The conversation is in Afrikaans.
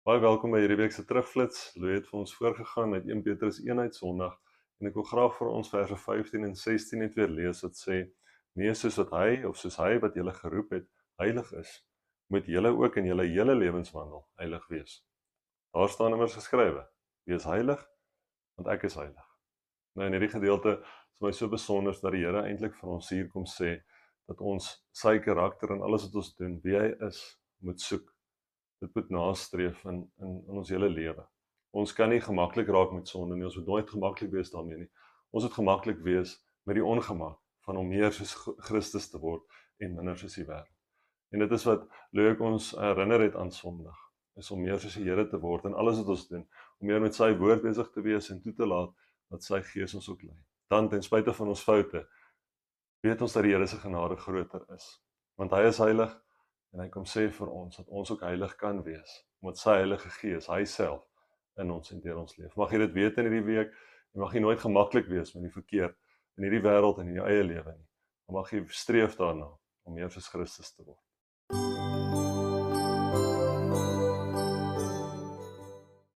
Baie welkom by hierdie week se terugflits. Louis het vir ons voorgegaan met 1 Petrus 1 uit Sondag en ek wil graag vir ons verse 15 en 16 net weer lees wat sê: Nee, soos wat hy of soos hy wat julle geroep het heilig is, moet julle ook in julle hele lewenswandel heilig wees. Daar staan immers geskrywe: Wees heilig, want ek is heilig. Nou in hierdie gedeelte is my so besonder dat die Here eintlik vir ons hier kom sê dat ons sy karakter en alles wat ons doen, wie hy is, moet soek. Dit moet nastreef in ons hele lewe. Ons kan nie gemaklik raak met sonde nie, ons moet nooit gemaklik wees daarmee nie. Ons moet gemaklik wees met die ongemak van om meer soos Christus te word en minder soos die wêreld. En dit is wat Louis ons herinner het aan Sondag, is om meer soos die Here te word in alles wat ons doen, om meer met sy woord besig te wees en toe te laat dat sy Gees ons ook lei. Dan ten spyte van ons foute, weet ons dat die Here se genade groter is, want hy is heilig. En hy kom sê vir ons dat ons ook heilig kan wees, omdat sy Heilige Gees, hy self, in ons en deur ons leef. Mag jy dit weet in hierdie week, en mag jy nooit gemaklik wees met die verkeer in hierdie wêreld en in jou eie lewe nie. Maar mag jy streef daarna om meer soos Christus te word.